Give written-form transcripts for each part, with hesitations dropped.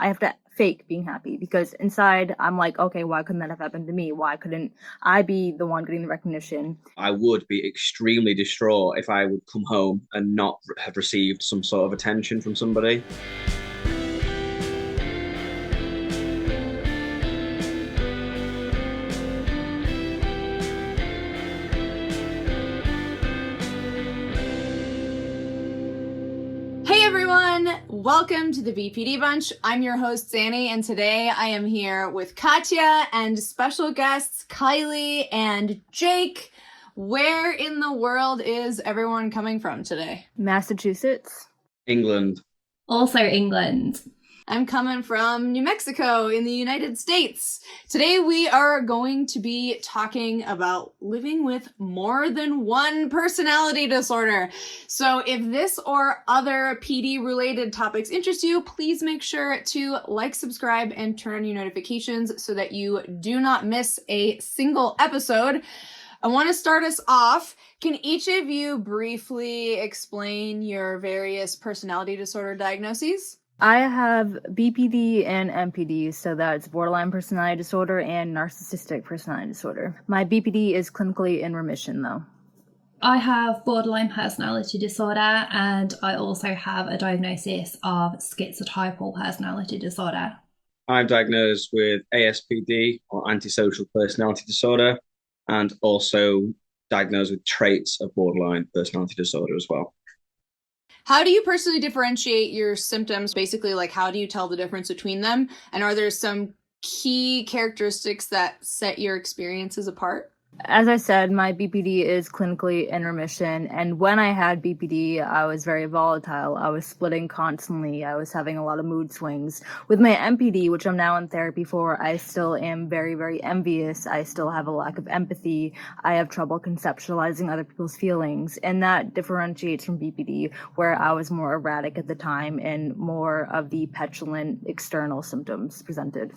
I have to fake being happy because inside I'm like, okay, why couldn't that have happened to me? Why couldn't I be the one getting the recognition? I would be extremely distraught if I would come home and not have received some sort of attention from somebody. Welcome to the BPD Bunch. I'm your host, Xannie, and today I am here with Katja and special guests, Kylee and Jake. Where in the world is everyone coming from today? Massachusetts. England. Also England. I'm coming from New Mexico in the United States. Today we are going to be talking about living with more than one personality disorder. So if this or other PD-related topics interest you, please make sure to like, subscribe, and turn on your notifications so that you do not miss a single episode. I want to start us off. Can each of you briefly explain your various personality disorder diagnoses? I have BPD and NPD, so that's borderline personality disorder and narcissistic personality disorder. My BPD is clinically in remission, though. I have borderline personality disorder, and I also have a diagnosis of schizotypal personality disorder. I'm diagnosed with ASPD, or antisocial personality disorder, and also diagnosed with traits of borderline personality disorder as well. How do you personally differentiate your symptoms? Basically, like, how do you tell the difference between them? And are there some key characteristics that set your experiences apart? As I said, my BPD is clinically in remission, and when I had BPD, I was very volatile. I was splitting constantly. I was having a lot of mood swings. With my NPD, which I'm now in therapy for, I still am very, very envious. I still have a lack of empathy. I have trouble conceptualizing other people's feelings, and that differentiates from BPD, where I was more erratic at the time and more of the petulant external symptoms presented.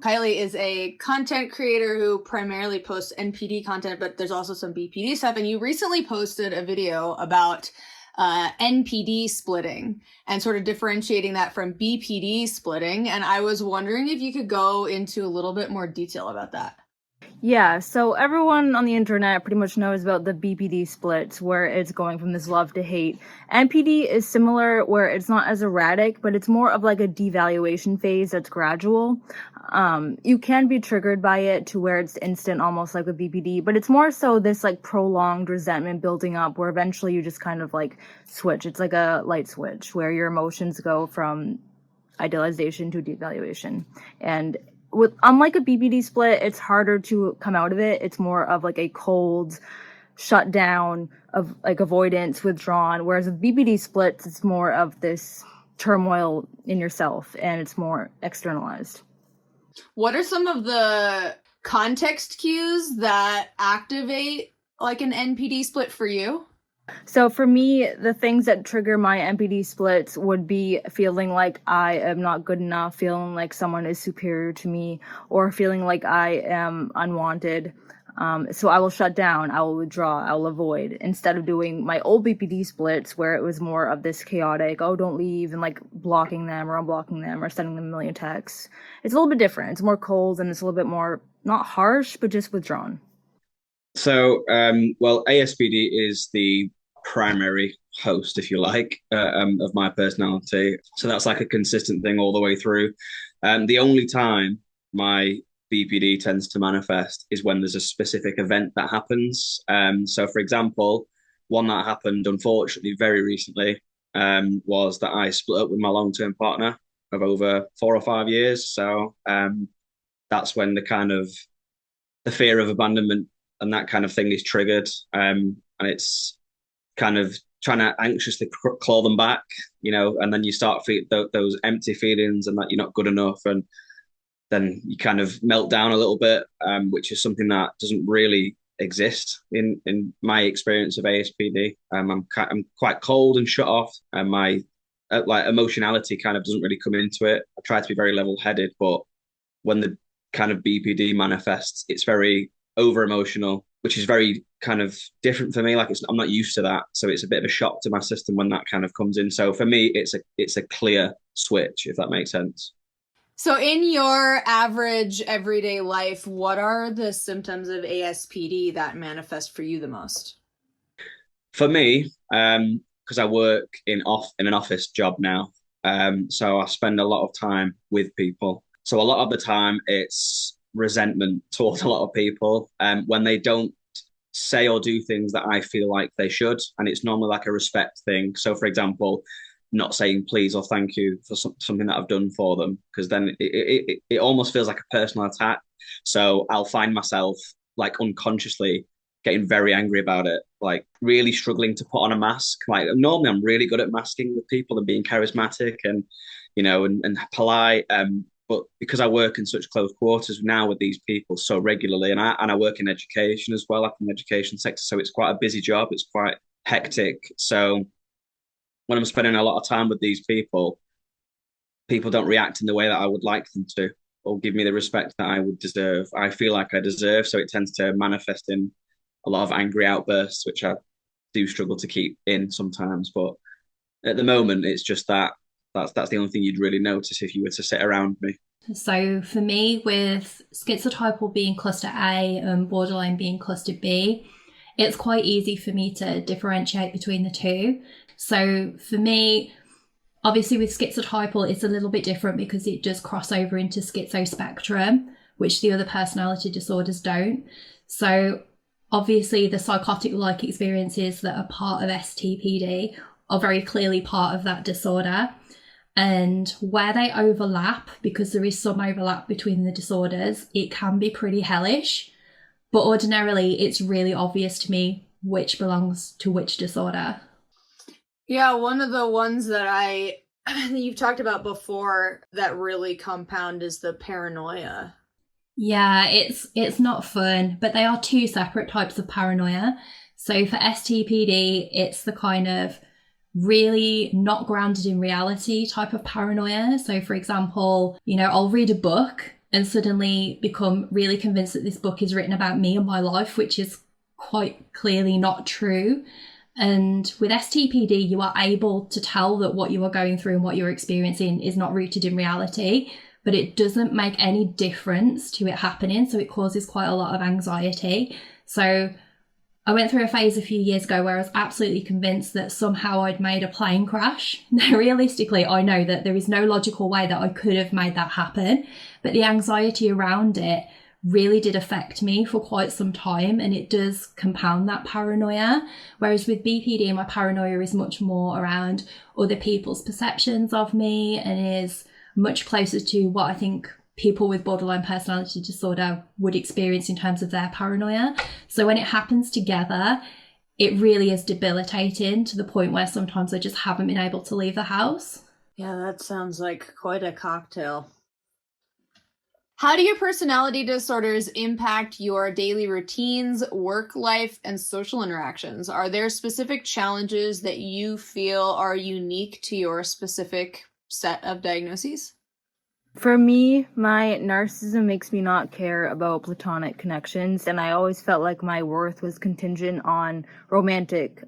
Kylee is a content creator who primarily posts NPD content, but there's also some BPD stuff. And you recently posted a video about NPD splitting and sort of differentiating that from BPD splitting. And I was wondering if you could go into a little bit more detail about that. Yeah, so everyone on the internet pretty much knows about the BPD splits, where it's going from this love to hate. NPD is similar, where it's not as erratic, but it's more of like a devaluation phase that's gradual. You can be triggered by it to where it's instant, almost like with BPD, but it's more so this like prolonged resentment building up, where eventually you just kind of like switch. It's like a light switch, where your emotions go from idealization to devaluation. And unlike a BPD split, it's harder to come out of it. It's more of like a cold shutdown of like avoidance, withdrawn. Whereas with BPD splits, it's more of this turmoil in yourself and it's more externalized. What are some of the context cues that activate like an NPD split for you? So for me, the things that trigger my NPD splits would be feeling like I am not good enough, feeling like someone is superior to me, or feeling like I am unwanted. So I will shut down, I will withdraw, I will avoid, instead of doing my old BPD splits where it was more of this chaotic, oh, don't leave, and like blocking them or unblocking them or sending them a million texts. It's a little bit different. It's more cold and it's a little bit more, not harsh, but just withdrawn. So, ASPD is the primary host, if you like, of my personality. So that's like a consistent thing all the way through. The only time my BPD tends to manifest is when there's a specific event that happens. So, for example, one that happened, unfortunately, very recently was that I split up with my long-term partner of over 4 or 5 years. So that's when the fear of abandonment and that kind of thing is triggered, and it's kind of trying to anxiously claw them back, and then you start feeling those empty feelings and that you're not good enough, and then you kind of melt down a little bit, which is something that doesn't really exist in my experience of ASPD. I'm quite cold and shut off, and my like emotionality kind of doesn't really come into it. I try to be very level-headed, but when the kind of BPD manifests, it's very over emotional, which is very kind of different for me. Like I'm not used to that, so it's a bit of a shock to my system when that kind of comes in. So for me, it's a clear switch, if that makes sense. So in your average everyday life, what are the symptoms of ASPD that manifest for you the most? For me, because I work in an office job now, so I spend a lot of time with people. So a lot of the time, it's resentment towards a lot of people when they don't say or do things that I feel like they should, and it's normally like a respect thing. So, for example, not saying please or thank you for something that I've done for them, because then it almost feels like a personal attack. So I'll find myself like unconsciously getting very angry about it, like really struggling to put on a mask. Like normally I'm really good at masking with people and being charismatic and, and polite. But because I work in such close quarters now with these people so regularly, and I work in education as well, up in the education sector, so it's quite a busy job. It's quite hectic. So when I'm spending a lot of time with these people, people don't react in the way that I would like them to, or give me the respect that I would deserve. I feel like I deserve, so it tends to manifest in a lot of angry outbursts, which I do struggle to keep in sometimes. But at the moment, it's just that's the only thing you'd really notice if you were to sit around me. So for me, with schizotypal being cluster A and borderline being cluster B, it's quite easy for me to differentiate between the two. So for me, obviously with schizotypal, it's a little bit different because it does cross over into schizospectrum, which the other personality disorders don't. So obviously the psychotic-like experiences that are part of STPD are very clearly part of that disorder. And where they overlap, because there is some overlap between the disorders, it can be pretty hellish. But ordinarily, it's really obvious to me which belongs to which disorder. Yeah, one of the ones that you've talked about before that really compound is the paranoia. Yeah, it's not fun, but they are two separate types of paranoia. So for STPD, it's the kind of really not grounded in reality type of paranoia. So for example, I'll read a book and suddenly become really convinced that this book is written about me and my life, which is quite clearly not true. And with STPD, you are able to tell that what you are going through and what you're experiencing is not rooted in reality, but it doesn't make any difference to it happening. So it causes quite a lot of anxiety. So I went through a phase a few years ago where I was absolutely convinced that somehow I'd made a plane crash. Now, realistically, I know that there is no logical way that I could have made that happen, but the anxiety around it really did affect me for quite some time, and it does compound that paranoia. Whereas with BPD, my paranoia is much more around other people's perceptions of me and is much closer to what I think people with borderline personality disorder would experience in terms of their paranoia. So when it happens together, it really is debilitating to the point where sometimes I just haven't been able to leave the house. Yeah, that sounds like quite a cocktail. How do your personality disorders impact your daily routines, work life, and social interactions? Are there specific challenges that you feel are unique to your specific set of diagnoses? For me, my narcissism makes me not care about platonic connections, and I always felt like my worth was contingent on romantic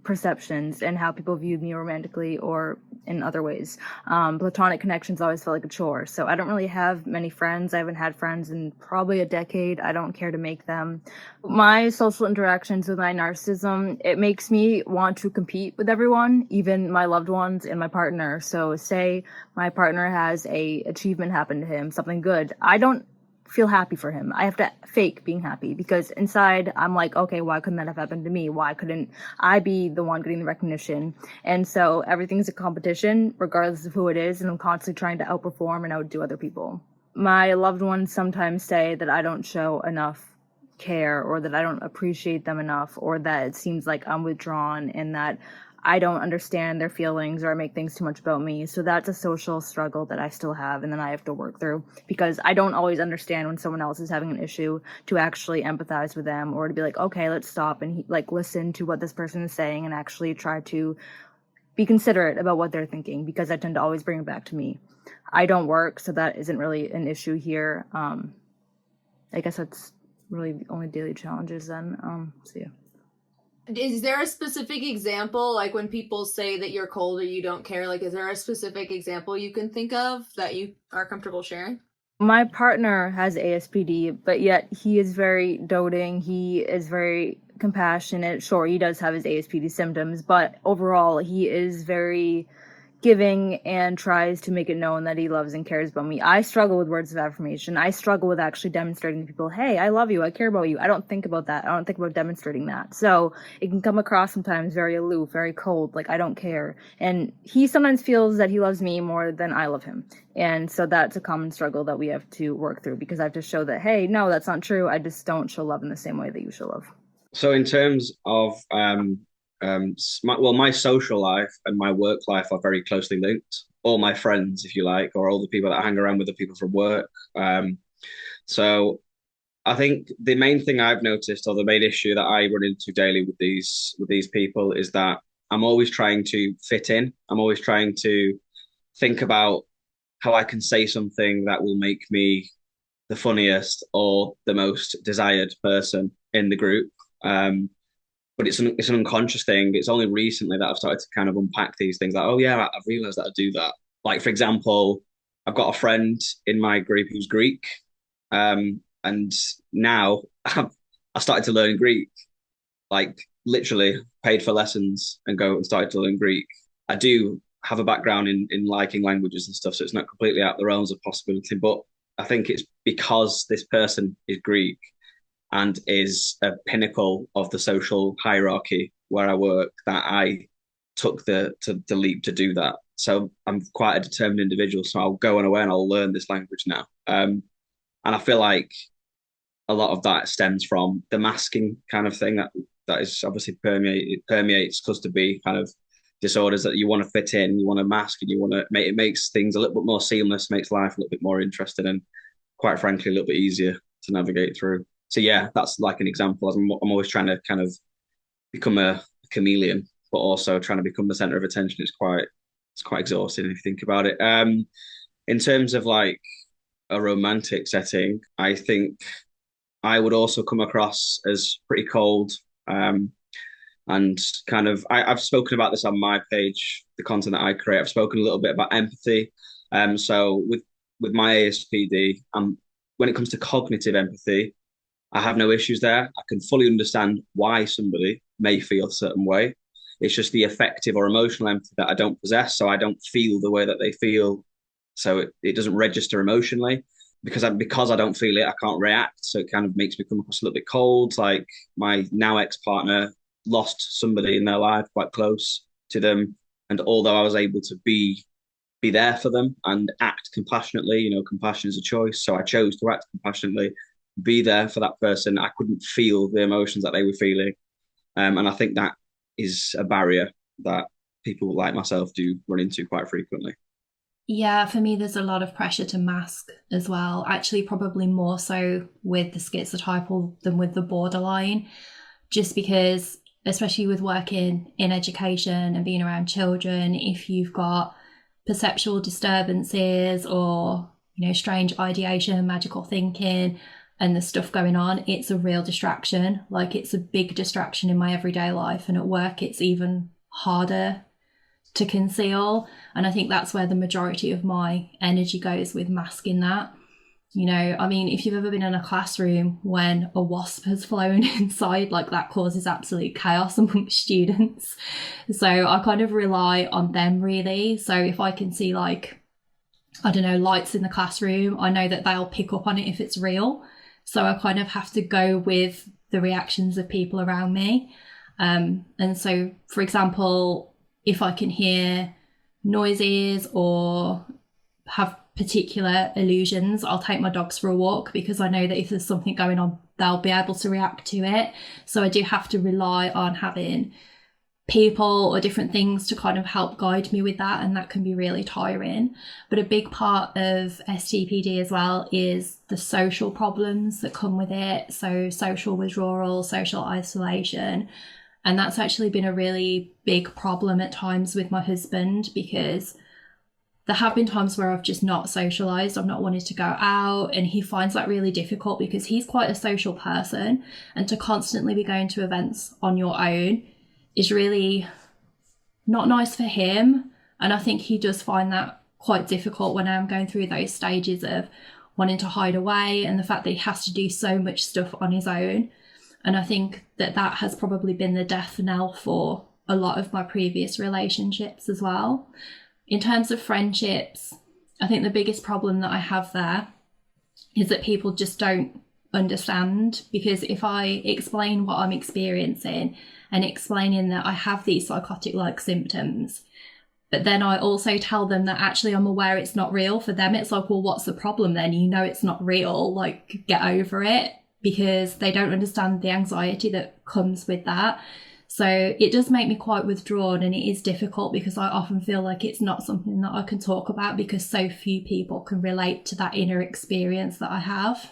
perceptions and how people viewed me romantically or in other ways. Platonic connections always felt like a chore, so I don't really have many friends. I haven't had friends in probably a decade. I don't care to make them. My social interactions with my narcissism, it makes me want to compete with everyone, even my loved ones and my partner. So say my partner has a achievement happen to him, something good. I don't feel happy for him. I have to fake being happy because inside I'm like, okay, why couldn't that have happened to me? Why couldn't I be the one getting the recognition? And so everything's a competition regardless of who it is, and I'm constantly trying to outperform and outdo other people. My loved ones sometimes say that I don't show enough care, or that I don't appreciate them enough, or that it seems like I'm withdrawn and that I don't understand their feelings, or I make things too much about me. So that's a social struggle that I still have, and then I have to work through, because I don't always understand when someone else is having an issue to actually empathize with them, or to be like, okay, let's stop and listen to what this person is saying and actually try to be considerate about what they're thinking, because I tend to always bring it back to me. I don't work, so that isn't really an issue here. I guess that's really the only daily challenges then. So yeah. Is there a specific example, like when people say that you're cold or you don't care, like is there a specific example you can think of that you are comfortable sharing? My partner has ASPD, but yet he is very doting. He is very compassionate. Sure, he does have his ASPD symptoms, but overall he is very giving and tries to make it known that he loves and cares about me. I struggle with words of affirmation. I struggle with actually demonstrating to people, hey, I love you, I care about you. I don't think about that. I don't think about demonstrating that. So it can come across sometimes very aloof, very cold, like I don't care. And he sometimes feels that he loves me more than I love him. And so that's a common struggle that we have to work through, because I have to show that, hey, no, that's not true. I just don't show love in the same way that you show love. So in terms of my social life and my work life are very closely linked. All my friends, if you like, or all the people that I hang around with, the people from work. So I think the main thing I've noticed, or the main issue that I run into daily with these people, is that I'm always trying to fit in. I'm always trying to think about how I can say something that will make me the funniest or the most desired person in the group. But it's an unconscious thing. It's only recently that I've started to kind of unpack these things. Like, oh yeah, I've realized that I do that. Like, for example, I've got a friend in my group who's Greek, and now I started to learn Greek. Like, literally paid for lessons and go and started to learn Greek. I do have a background in liking languages and stuff, so it's not completely out of the realms of possibility. But I think it's because this person is Greek and is a pinnacle of the social hierarchy where I work that I took the leap to do that. So I'm quite a determined individual. So I'll go on away and I'll learn this language now. And I feel like a lot of that stems from the masking kind of thing that is obviously permeates cluster B kind of disorders, that you want to fit in, you want to mask, and you want to make it makes things a little bit more seamless, makes life a little bit more interesting, and quite frankly a little bit easier to navigate through. So yeah, that's like an example. I'm always trying to kind of become a chameleon, but also trying to become the center of attention. It's quite exhausting if you think about it. In terms of like a romantic setting, I think I would also come across as pretty cold. And kind of, I've spoken about this on my page, the content that I create. I've spoken a little bit about empathy. So with my ASPD, when it comes to cognitive empathy, I have no issues there. I can fully understand why somebody may feel a certain way. It's just the affective or emotional empathy that I don't possess. So I don't feel the way that they feel. So it doesn't register emotionally because I don't feel it. I can't react. So it kind of makes me come across a little bit cold. Like my now ex-partner lost somebody in their life quite close to them. And although I was able to be there for them and act compassionately, compassion is a choice. So I chose to act compassionately, be there for that person. I couldn't feel the emotions that they were feeling. And I think that is a barrier that people like myself do run into quite frequently. Yeah, for me, there's a lot of pressure to mask as well. Actually, probably more so with the schizotypal than with the borderline, just because, especially with working in education and being around children, if you've got perceptual disturbances or, strange ideation, magical thinking, and the stuff going on, it's a real distraction. Like, it's a big distraction in my everyday life, and at work it's even harder to conceal. And I think that's where the majority of my energy goes, with masking that. If you've ever been in a classroom when a wasp has flown inside, like, that causes absolute chaos among students. So I kind of rely on them, really. So if I can see, like, I don't know, lights in the classroom, I know that they'll pick up on it if it's real. So I kind of have to go with the reactions of people around me. And so, for example, if I can hear noises or have particular illusions, I'll take my dogs for a walk, because I know that if there's something going on, they'll be able to react to it. So I do have to rely on having people or different things to kind of help guide me with that, and that can be really tiring. But a big part of STPD as well is the social problems that come with it. So social withdrawal, social isolation. And that's actually been a really big problem at times with my husband, because there have been times where I've just not socialized, I've not wanted to go out, and he finds that really difficult because he's quite a social person, and to constantly be going to events on your own is really not nice for him. And I think he does find that quite difficult when I'm going through those stages of wanting to hide away and the fact that he has to do so much stuff on his own. And I think that that has probably been the death knell for a lot of my previous relationships as well. In terms of friendships, I think the biggest problem that I have there is that people just don't understand, because if I explain what I'm experiencing and explaining that I have these psychotic-like symptoms, but then I also tell them that actually I'm aware it's not real, for them it's like, well, what's the problem then? You know it's not real, like, get over it, because they don't understand the anxiety that comes with that. So it does make me quite withdrawn, and it is difficult because I often feel like it's not something that I can talk about because so few people can relate to that inner experience that I have.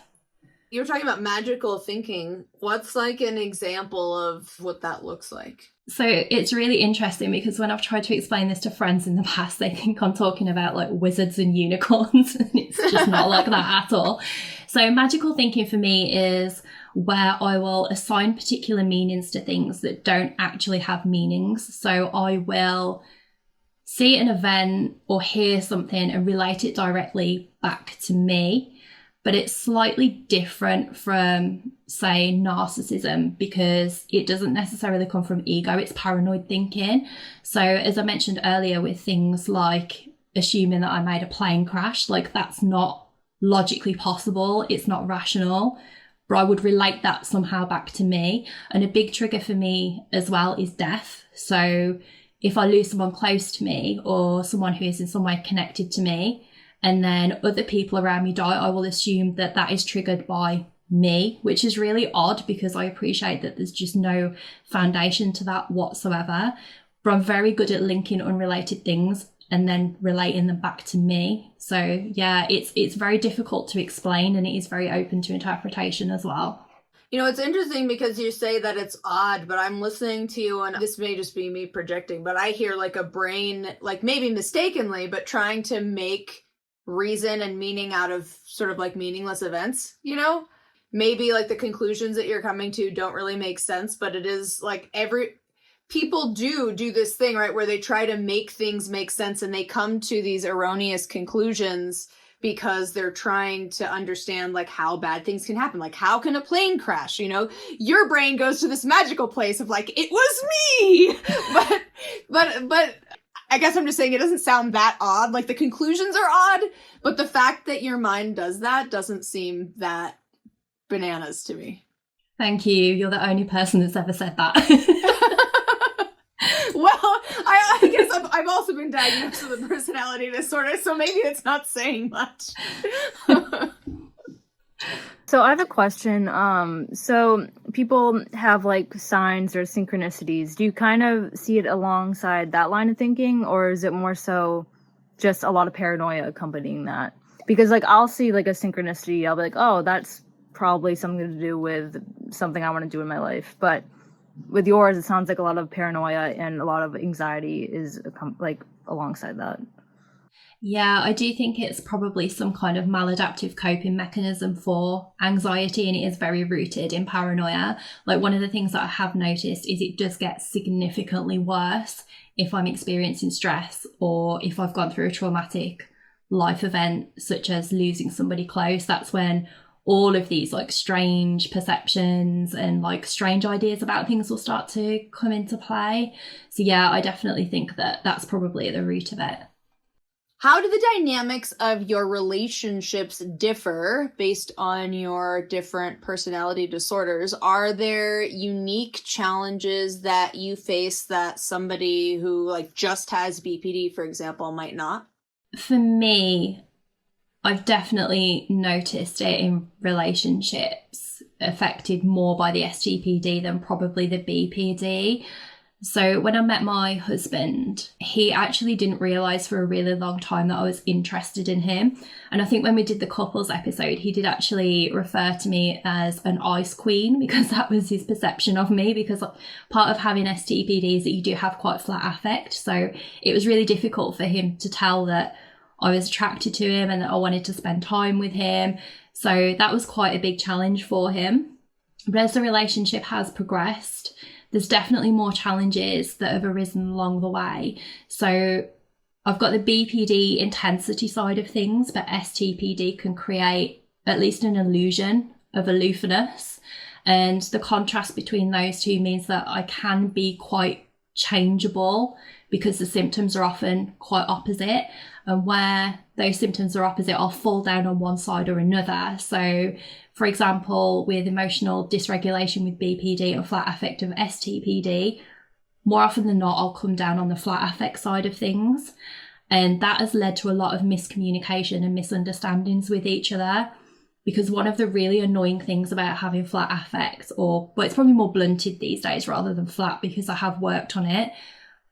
You were talking about magical thinking. What's like an example of what that looks like? So it's really interesting because when I've tried to explain this to friends in the past, they think I'm talking about like wizards and unicorns, and it's just not like that at all. So magical thinking for me is where I will assign particular meanings to things that don't actually have meanings. So I will see an event or hear something and relate it directly back to me, but it's slightly different from, say, narcissism, because it doesn't necessarily come from ego, it's paranoid thinking. So as I mentioned earlier, with things like assuming that I made a plane crash, like that's not logically possible, it's not rational, but I would relate that somehow back to me. And a big trigger for me as well is death. So if I lose someone close to me or someone who is in some way connected to me, and then other people around me die, I will assume that that is triggered by me, which is really odd because I appreciate that there's just no foundation to that whatsoever. But I'm very good at linking unrelated things and then relating them back to me. So yeah, it's very difficult to explain, and it is very open to interpretation as well. You know, it's interesting because you say that it's odd, but I'm listening to you, and this may just be me projecting, but I hear like a brain, like maybe mistakenly, but trying to make reason and meaning out of sort of like meaningless events, you know? Maybe like the conclusions that you're coming to don't really make sense, but it is like people do this thing, right, where they try to make things make sense, and they come to these erroneous conclusions because they're trying to understand like how bad things can happen. Like, how can a plane crash? You know, your brain goes to this magical place of like, it was me. but I guess I'm just saying it doesn't sound that odd. Like the conclusions are odd, but the fact that your mind does that doesn't seem that bananas to me. Thank you. You're the only person that's ever said that. Well, I guess I've also been diagnosed with a personality disorder, so maybe it's not saying much. So I have a question. So people have like signs or synchronicities. Do you kind of see it alongside that line of thinking, or is it more so just a lot of paranoia accompanying that? Because like I'll see like a synchronicity, I'll be like, oh, that's probably something to do with something I want to do in my life. But with yours, it sounds like a lot of paranoia and a lot of anxiety is like alongside that. Yeah, I do think it's probably some kind of maladaptive coping mechanism for anxiety, and it is very rooted in paranoia. Like one of the things that I have noticed is it does get significantly worse if I'm experiencing stress or if I've gone through a traumatic life event, such as losing somebody close. That's when all of these like strange perceptions and like strange ideas about things will start to come into play. So yeah, I definitely think that that's probably at the root of it. How do the dynamics of your relationships differ based on your different personality disorders? Are there unique challenges that you face that somebody who like just has BPD, for example, might not? For me, I've definitely noticed it in relationships affected more by the STPD than probably the BPD. So when I met my husband, he actually didn't realise for a really long time that I was interested in him. And I think when we did the couples episode, he did actually refer to me as an ice queen, because that was his perception of me, because part of having STPD is that you do have quite flat affect. So it was really difficult for him to tell that I was attracted to him and that I wanted to spend time with him. So that was quite a big challenge for him. But as the relationship has progressed, there's definitely more challenges that have arisen along the way. So I've got the BPD intensity side of things, but STPD can create at least an illusion of aloofness. And the contrast between those two means that I can be quite changeable because the symptoms are often quite opposite. And where those symptoms are opposite, I'll fall down on one side or another. So, for example, with emotional dysregulation with BPD and flat affective STPD, more often than not, I'll come down on the flat affect side of things. And that has led to a lot of miscommunication and misunderstandings with each other. Because one of the really annoying things about having flat affect, well, it's probably more blunted these days rather than flat because I have worked on it.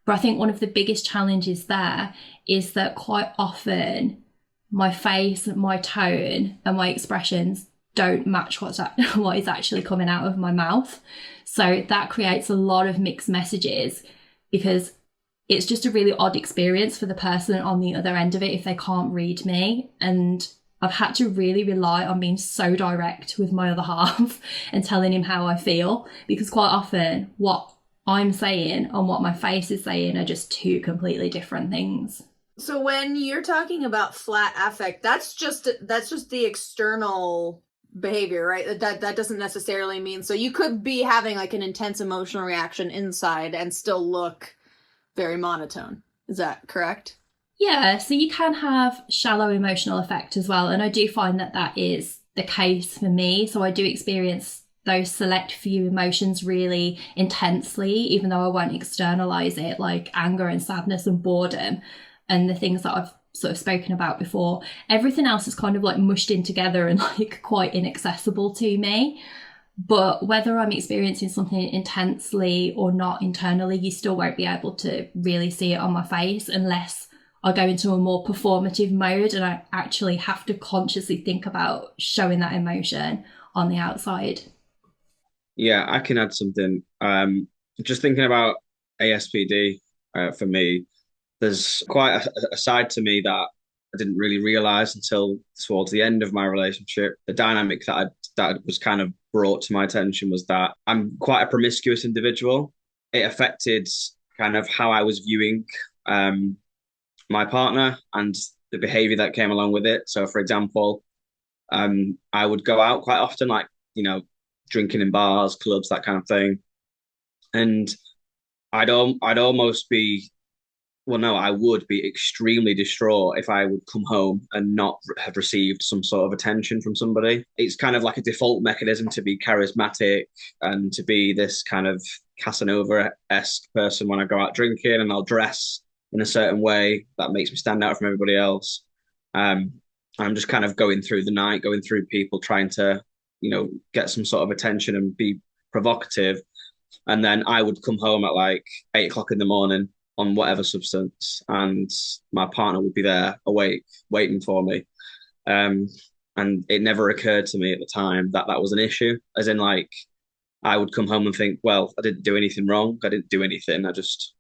But I think one of the biggest challenges there is that quite often my face, my tone and my expressions don't match what is actually coming out of my mouth. So that creates a lot of mixed messages because it's just a really odd experience for the person on the other end of it if they can't read me. And I've had to really rely on being so direct with my other half and telling him how I feel, because quite often what I'm saying and what my face is saying are just two completely different things. So when you're talking about flat affect, that's just the external behavior, right? That doesn't necessarily mean, so you could be having like an intense emotional reaction inside and still look very monotone. Is that correct? Yeah, so you can have shallow emotional affect as well. And I do find that that is the case for me. So I do experience those select few emotions really intensely, even though I won't externalize it, like anger and sadness and boredom and the things that I've sort of spoken about before. Everything else is kind of like mushed in together and like quite inaccessible to me. But whether I'm experiencing something intensely or not internally, you still won't be able to really see it on my face unless I go into a more performative mode and I actually have to consciously think about showing that emotion on the outside. Yeah, I can add something. Just thinking about ASPD for me, there's quite a side to me that I didn't really realize until towards the end of my relationship. The dynamic that was kind of brought to my attention was that I'm quite a promiscuous individual. It affected kind of how I was viewing my partner and the behavior that came along with it. So, for example, I would go out quite often, like, drinking in bars, clubs, that kind of thing. And I'd almost be, well, no, I would be extremely distraught if I would come home and not have received some sort of attention from somebody. It's kind of like a default mechanism to be charismatic and to be this kind of Casanova-esque person when I go out drinking, and I'll dress in a certain way that makes me stand out from everybody else. I'm just kind of going through the night, going through people, trying to, get some sort of attention and be provocative. And then I would come home at like 8 o'clock in the morning on whatever substance, and my partner would be there awake, waiting for me. And it never occurred to me at the time that that was an issue, as in, like, I would come home and think, well, I didn't do anything wrong. I didn't do anything. I just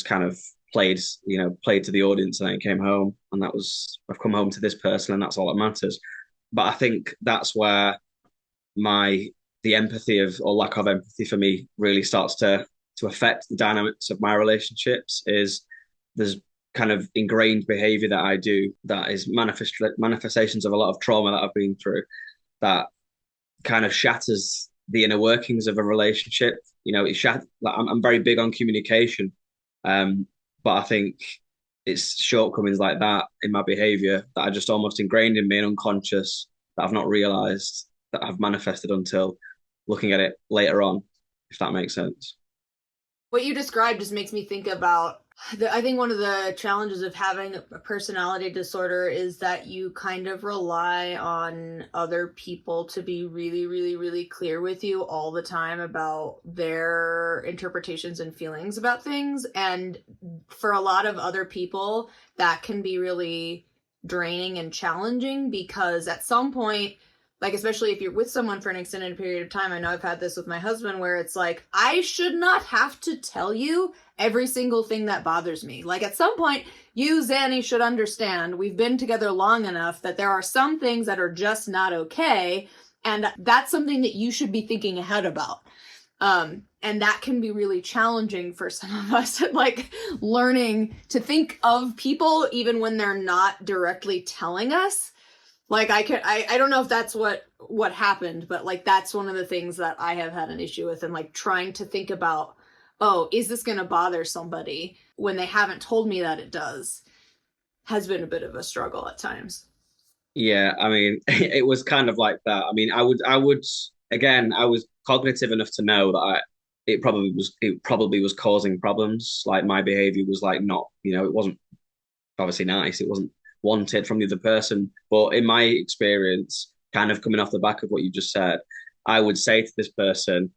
kind of played to the audience, and then came home, and I've come home to this person, and that's all that matters. But I think that's where the empathy or lack of empathy for me really starts to affect the dynamics of my relationships. Is there's kind of ingrained behavior that I do that is manifestations of a lot of trauma that I've been through, that kind of shatters the inner workings of a relationship. I'm very big on communication, but I think it's shortcomings like that in my behavior that are just almost ingrained in me and unconscious, that I've not realized that have manifested until looking at it later on, if that makes sense. What you described just makes me think about, I think one of the challenges of having a personality disorder is that you kind of rely on other people to be really, really, really clear with you all the time about their interpretations and feelings about things. And for a lot of other people, that can be really draining and challenging, because at some point Like, especially if you're with someone for an extended period of time. I know I've had this with my husband where it's like, I should not have to tell you every single thing that bothers me. Like, at some point, you, Xannie, should understand we've been together long enough that there are some things that are just not okay. And that's something that you should be thinking ahead about. And that can be really challenging for some of us, like learning to think of people even when they're not directly telling us. Like, I don't know if that's what happened, but like, that's one of the things that I have had an issue with, and like trying to think about, oh, is this going to bother somebody when they haven't told me that it does, has been a bit of a struggle at times. Yeah, I mean, it was kind of like that. I mean, again, I was cognitive enough to know that it probably was causing problems. Like, my behavior was like not, it wasn't obviously nice. It wasn't wanted from the other person. But in my experience, kind of coming off the back of what you just said, I would say to this person,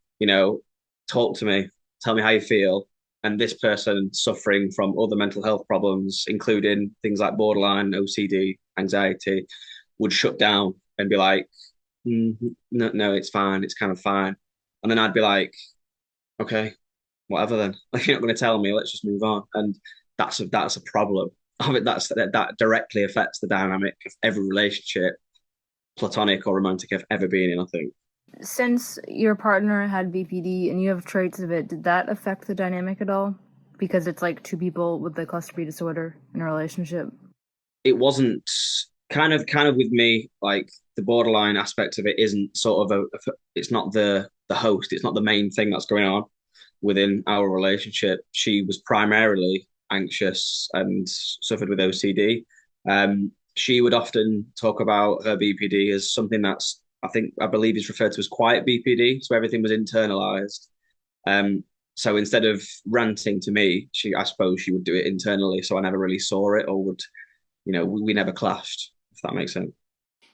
talk to me, tell me how you feel. And this person suffering from other mental health problems, including things like borderline, OCD, anxiety, would shut down and be like, no, it's fine. It's kind of fine. And then I'd be like, okay, whatever then. Like, you're not going to tell me, let's just move on. And that's a problem. I mean, that directly affects the dynamic of every relationship, platonic or romantic, I've ever been in, I think. Since your partner had BPD and you have traits of it, did that affect the dynamic at all? Because it's like two people with the cluster B disorder in a relationship. It wasn't kind of with me, like the borderline aspect of it isn't sort of it's not the host, it's not the main thing that's going on within our relationship. She was primarily anxious and suffered with OCD. She would often talk about her BPD as something that's, I believe is referred to as quiet BPD. So everything was internalized. So instead of ranting to me, I suppose she would do it internally. So I never really saw it, or would, we never clashed, if that makes sense.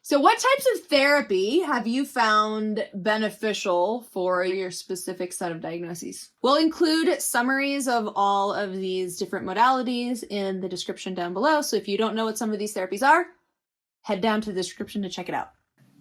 So what types of therapy have you found beneficial for your specific set of diagnoses? We'll include summaries of all of these different modalities in the description down below. So if you don't know what some of these therapies are, head down to the description to check it out.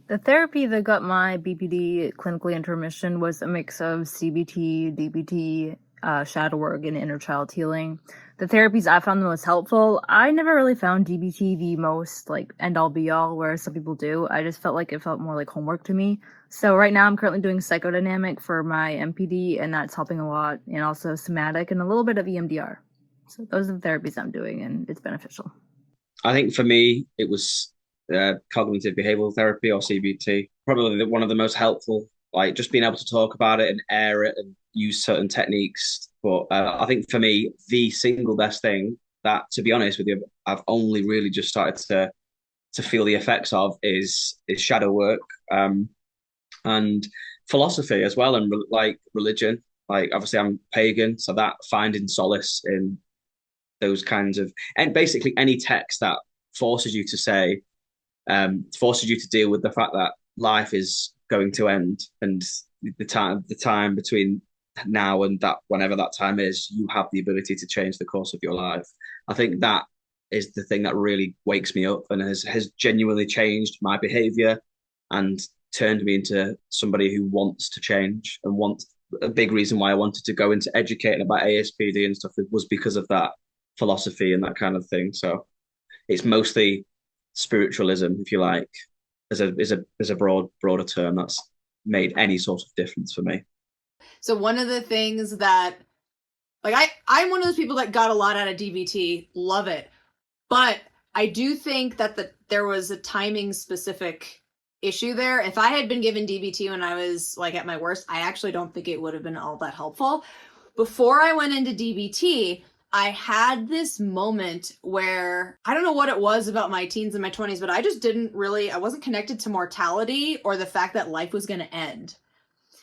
The therapy that got my BPD clinically into remission was a mix of CBT, DBT, shadow work, and inner child healing. The therapies I found the most helpful, I never really found DBT the most like end all be all, whereas some people do. I just felt like it felt more like homework to me. So right now I'm currently doing psychodynamic for my NPD, and that's helping a lot, and also somatic and a little bit of EMDR. So those are the therapies I'm doing, and it's beneficial. I think for me, it was cognitive behavioral therapy, or CBT, probably one of the most helpful, like just being able to talk about it and air it and use certain techniques. But I think for me, the single best thing that, to be honest with you, I've only really just started to feel the effects of is shadow work, and philosophy as well, and like religion. Like, obviously I'm pagan, so that finding solace in those kinds of, and basically any text that forces you to say, forces you to deal with the fact that life is going to end, and the time between now and that, whenever that time is, you have the ability to change the course of your life. I think that is the thing that really wakes me up and has genuinely changed my behavior and turned me into somebody who wants to change, and a big reason why I wanted to go into educating about ASPD and stuff was because of that philosophy and that kind of thing. So it's mostly spiritualism, if you like, as a broader term that's made any sort of difference for me. So one of the things that, like, I'm one of those people that got a lot out of DBT, love it, but I do think that there was a timing specific issue there. If I had been given DBT when I was like at my worst, I actually don't think it would have been all that helpful. Before I went into DBT, I had this moment where I don't know what it was about my teens and my 20s, but I just I wasn't connected to mortality or the fact that life was going to end.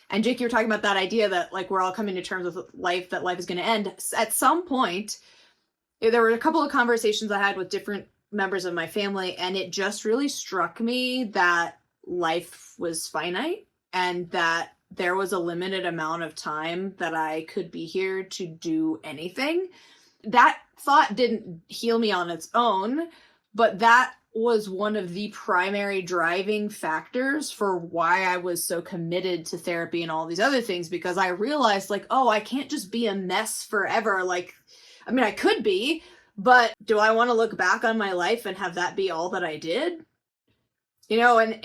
And Jake, you're talking about that idea that like we're all coming to terms with life, that life is going to end. At some point, there were a couple of conversations I had with different members of my family, and it just really struck me that life was finite and that there was a limited amount of time that I could be here to do anything. That thought didn't heal me on its own, but that was one of the primary driving factors for why I was so committed to therapy and all these other things, because I realized, like, oh, I can't just be a mess forever. Like, I mean, I could be, but do I want to look back on my life and have that be all that I did? You know, and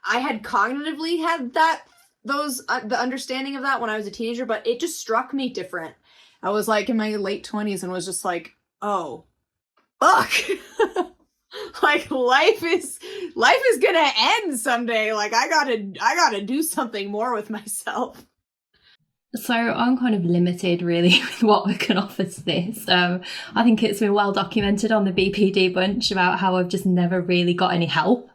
I had cognitively had the understanding of that when I was a teenager, but it just struck me different. I was like in my late 20s and was just like, oh, fuck. Like life is gonna end someday. Like I gotta do something more with myself. So I'm kind of limited really with what I can offer to this. I think it's been well documented on the BPD bunch about how I've just never really got any help.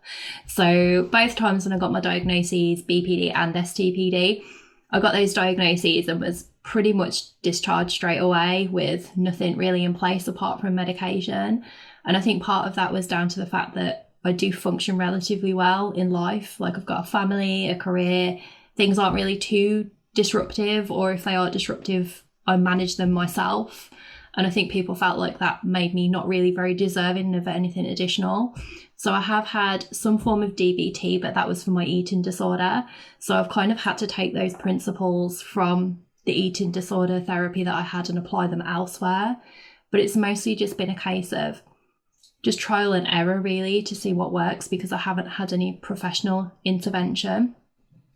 So both times when I got my diagnoses, BPD and STPD, I got those diagnoses and was pretty much discharged straight away with nothing really in place apart from medication. And I think part of that was down to the fact that I do function relatively well in life. Like I've got a family, a career, things aren't really too disruptive, or if they are disruptive, I manage them myself. And I think people felt like that made me not really very deserving of anything additional. So I have had some form of DBT, but that was for my eating disorder. So I've kind of had to take those principles from the eating disorder therapy that I had and apply them elsewhere. But it's mostly just been a case of just trial and error really to see what works, because I haven't had any professional intervention,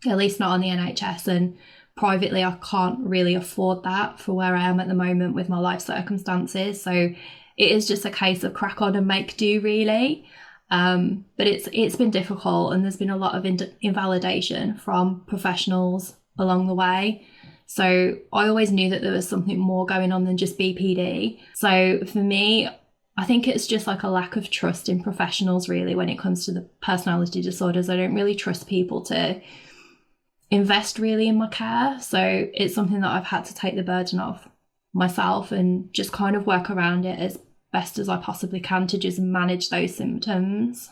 at least not on the NHS, and privately I can't really afford that for where I am at the moment with my life circumstances. So it is just a case of crack on and make do really. But it's been difficult, and there's been a lot of invalidation from professionals along the way. So I always knew that there was something more going on than just BPD. So for me, I think it's just like a lack of trust in professionals really when it comes to the personality disorders. I don't really trust people to invest really in my care. So it's something that I've had to take the burden of myself and just kind of work around it as best as I possibly can to just manage those symptoms.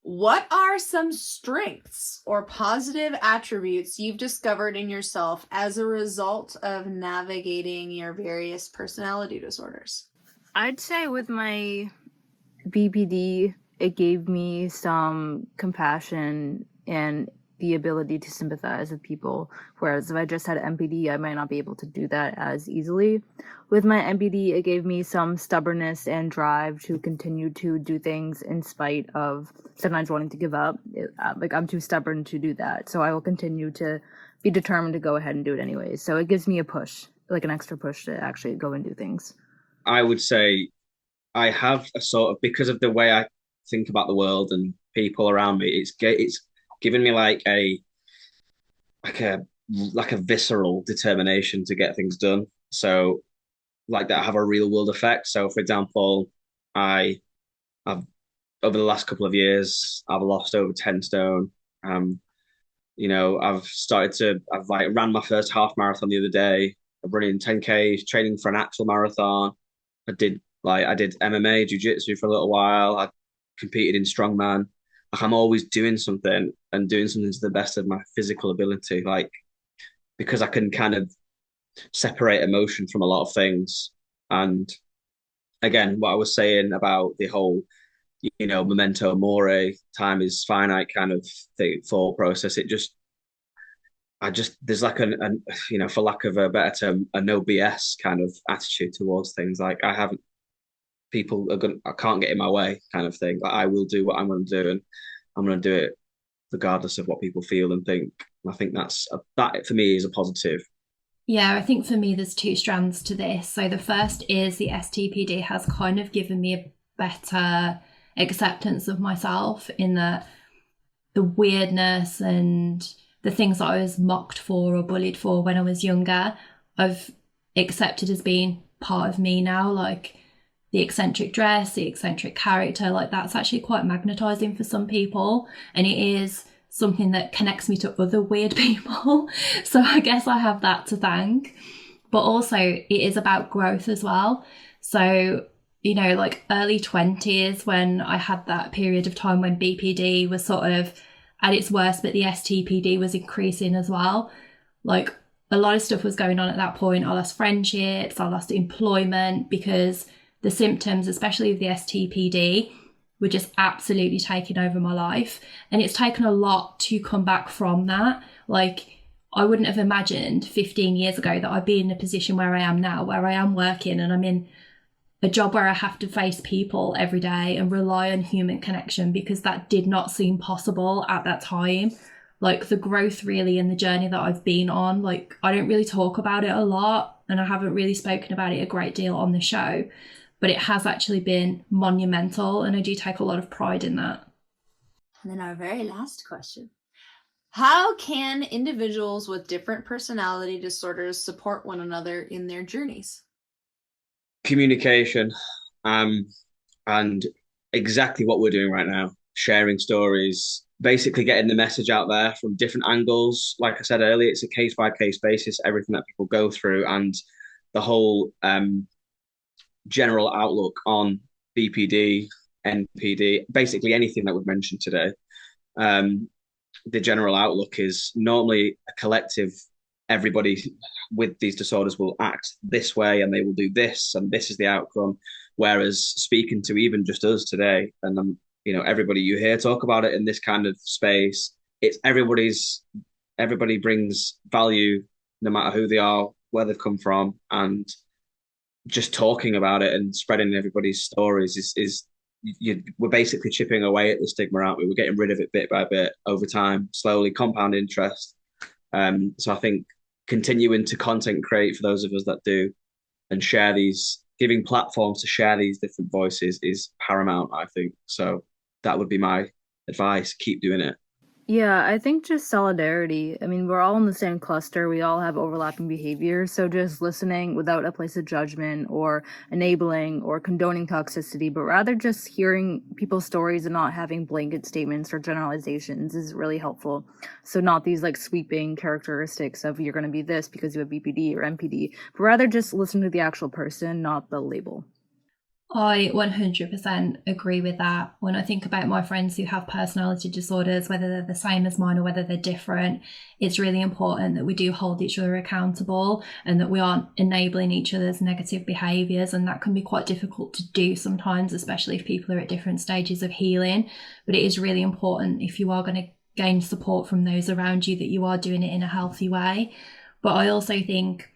What are some strengths or positive attributes you've discovered in yourself as a result of navigating your various personality disorders? I'd say with my BPD, it gave me some compassion and the ability to sympathize with people, whereas if I just had NPD, I might not be able to do that as easily. With my NPD, it gave me some stubbornness and drive to continue to do things in spite of sometimes wanting to give up. Like I'm too stubborn to do that, so I will continue to be determined to go ahead and do it anyways. So it gives me a push, like an extra push to actually go and do things. I would say I have a sort of, because of the way I think about the world and people around me, it's given me like a visceral determination to get things done. So like that have a real world effect. So for example, I've over the last couple of years, I've lost over 10 stone. I've like ran my first half marathon the other day. I'm running 10Ks, training for an actual marathon. I did MMA, jiu-jitsu for a little while. I competed in strongman. Like I'm always doing something and doing something to the best of my physical ability. Like because I can kind of separate emotion from a lot of things. And again, what I was saying about the whole, memento mori, time is finite kind of thought process. There's like for lack of a better term, a no BS kind of attitude towards things. Like I can't get in my way kind of thing. Like I will do what I'm going to do, and I'm going to do it regardless of what people feel and think. And I think that for me is a positive. Yeah, I think for me there's two strands to this. So the first is the STPD has kind of given me a better acceptance of myself in the weirdness and the things that I was mocked for or bullied for when I was younger. I've accepted as being part of me now, like the eccentric dress, the eccentric character, like that's actually quite magnetizing for some people, and it is something that connects me to other weird people. So I guess I have that to thank. But also it is about growth as well. So, like early 20s, when I had that period of time when BPD was sort of at its worst, but the STPD was increasing as well. Like a lot of stuff was going on at that point. I lost friendships, I lost employment because the symptoms, especially of the STPD, were just absolutely taking over my life. And it's taken a lot to come back from that. Like, I wouldn't have imagined 15 years ago that I'd be in a position where I am now, where I am working and I'm in a job where I have to face people every day and rely on human connection, because that did not seem possible at that time. Like, the growth really and the journey that I've been on, like, I don't really talk about it a lot and I haven't really spoken about it a great deal on the show, but it has actually been monumental and I do take a lot of pride in that. And then our very last question. How can individuals with different personality disorders support one another in their journeys? Communication, and exactly what we're doing right now, sharing stories, basically getting the message out there from different angles. Like I said earlier, it's a case by case basis, everything that people go through, and the whole general outlook on BPD, NPD, basically anything that we've mentioned today. The general outlook is normally a collective. Everybody with these disorders will act this way and they will do this, and this is the outcome. Whereas speaking to even just us today, and everybody you hear talk about it in this kind of space, it's everybody brings value, no matter who they are, where they've come from, and just talking about it and spreading everybody's stories we're basically chipping away at the stigma, aren't we? We're getting rid of it bit by bit over time, slowly, compound interest. So I think continuing to content create for those of us that do, and share these, giving platforms to share these different voices is paramount, I think. So that would be my advice. Keep doing it. Yeah, I think just solidarity. I mean, we're all in the same cluster. We all have overlapping behaviors. So just listening without a place of judgment or enabling or condoning toxicity, but rather just hearing people's stories and not having blanket statements or generalizations is really helpful. So not these like sweeping characteristics of you're going to be this because you have BPD or NPD, but rather just listen to the actual person, not the label. I 100% agree with that. When I think about my friends who have personality disorders, whether they're the same as mine or whether they're different, it's really important that we do hold each other accountable and that we aren't enabling each other's negative behaviours. And that can be quite difficult to do sometimes, especially if people are at different stages of healing. But it is really important, if you are going to gain support from those around you, that you are doing it in a healthy way. But I also think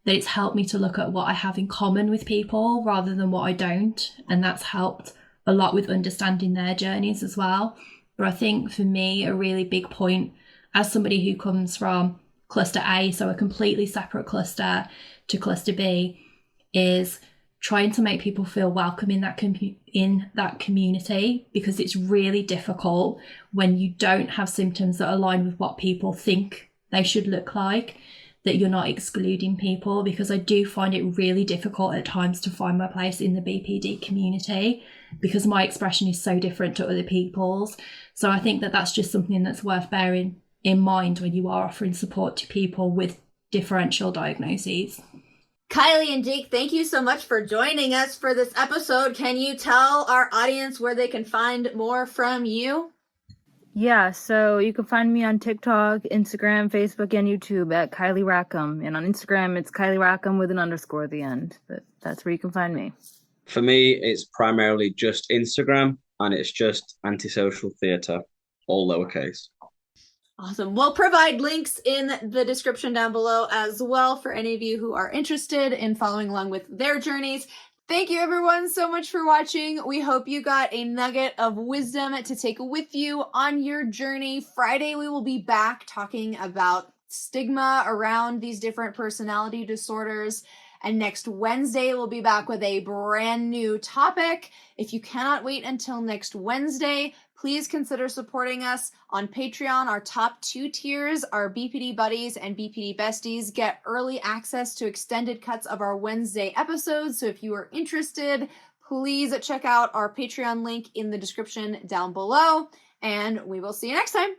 that it's helped me to look at what I have in common with people rather than what I don't. And that's helped a lot with understanding their journeys as well. But I think for me, a really big point, as somebody who comes from cluster A, so a completely separate cluster, to cluster B, is trying to make people feel welcome in that community, because it's really difficult when you don't have symptoms that align with what people think they should look like, that you're not excluding people, because I do find it really difficult at times to find my place in the BPD community because my expression is so different to other people's. So I think that that's just something that's worth bearing in mind when you are offering support to people with differential diagnoses. Kylee and Jake, thank you so much for joining us for this episode. Can you tell our audience where they can find more from you? Yeah, so you can find me on TikTok, Instagram, Facebook, and YouTube at Kylee Rackam. And on Instagram, it's Kylee Rackam with an underscore at the end. But that's where you can find me. For me, it's primarily just Instagram, and it's just Antisocial Theatre, all lowercase. Awesome. We'll provide links in the description down below as well for any of you who are interested in following along with their journeys. Thank you everyone so much for watching. We hope you got a nugget of wisdom to take with you on your journey. Friday, we will be back talking about stigma around these different personality disorders. And next Wednesday, we'll be back with a brand new topic. If you cannot wait until next Wednesday, please consider supporting us on Patreon. Our top 2 tiers, our BPD Buddies and BPD Besties, get early access to extended cuts of our Wednesday episodes. So if you are interested, please check out our Patreon link in the description down below. And we will see you next time.